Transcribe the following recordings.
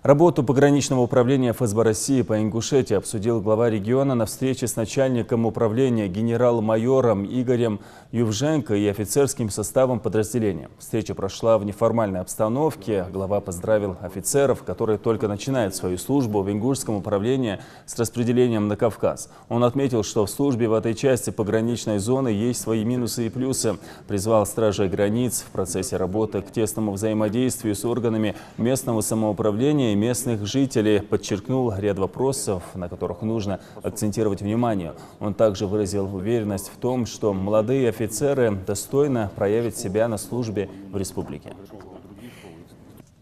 Работу пограничного управления ФСБ России по Ингушетии обсудил глава региона на встрече с начальником управления генерал-майором Игорем Ювженко и офицерским составом подразделения. Встреча прошла в неформальной обстановке. Глава поздравил офицеров, которые только начинают свою службу в Ингушском управлении с распределением на Кавказ. Он отметил, что в службе в этой части пограничной зоны есть свои минусы и плюсы. Призвал стражей границ в процессе работы к тесному взаимодействию с органами местного самоуправления и местных жителей, подчеркнул ряд вопросов, на которых нужно акцентировать внимание. Он также выразил уверенность в том, что молодые офицеры достойно проявят себя на службе в республике.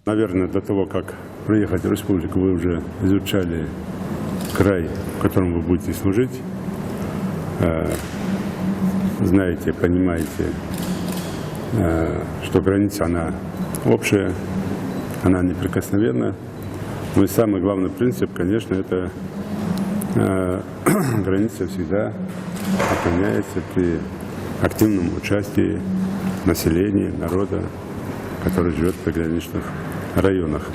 Наверное, до того, как приехать в республику, вы уже изучали край, в котором вы будете служить. Знаете, понимаете, что граница, она общая, она неприкосновенна. Но и самый главный принцип, конечно, это граница всегда охраняется при активном участии населения, народа, который живет в приграничных районах.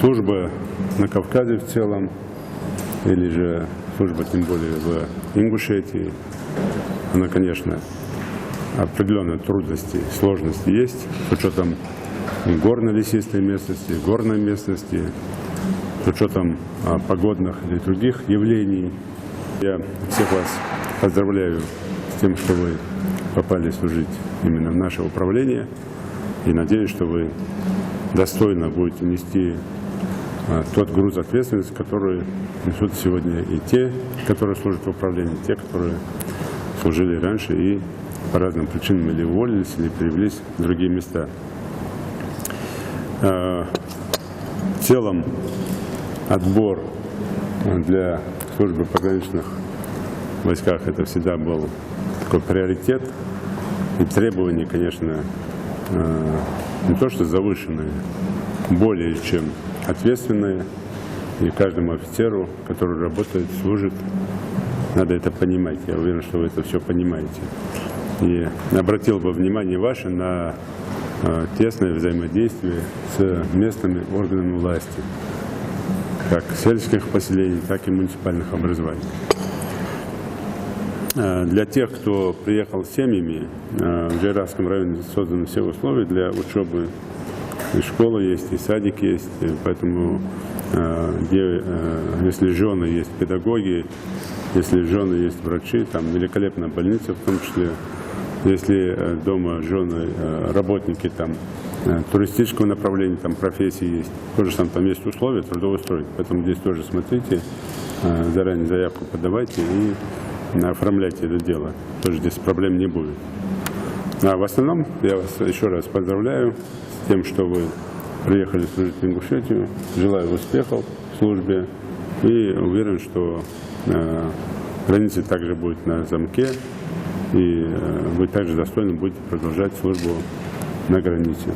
Служба на Кавказе в целом, или же служба тем более в Ингушетии, она, конечно, определенные трудности, сложности есть, с учетом горно-лесистой местности, горной местности, с учетом погодных или других явлений. Я всех вас поздравляю с тем, что вы попали служить именно в наше управление, и надеюсь, что вы достойно будете нести тот груз ответственности, который несут сегодня и те, которые служат в управлении, и те, которые служили раньше и по разным причинам или уволились, или перевелись в другие места. В целом отбор для службы в пограничных войсках это всегда был такой приоритет. И требования, конечно, не то что завышенные, более чем ответственные. И каждому офицеру, который работает, служит, надо это понимать. Я уверен, что вы это все понимаете. И обратил бы внимание ваше на тесное взаимодействие с местными органами власти, как сельских поселений, так и муниципальных образований. Для тех, кто приехал с семьями, в Джайравском районе созданы все условия для учебы. И школа есть, и садик есть, поэтому если жены есть педагоги, если жены есть врачи, там великолепная больница в том числе. Если дома жены, работники там, туристического направления, там профессии есть, тоже там есть условия трудоустроить. Поэтому здесь тоже смотрите, заранее заявку подавайте и оформляйте это дело. Тоже здесь проблем не будет. А в основном я вас еще раз поздравляю с тем, что вы приехали служить в Ингушетию. Желаю успехов в службе и уверен, что граница также будет на замке. И вы также достойно будете продолжать службу на границе.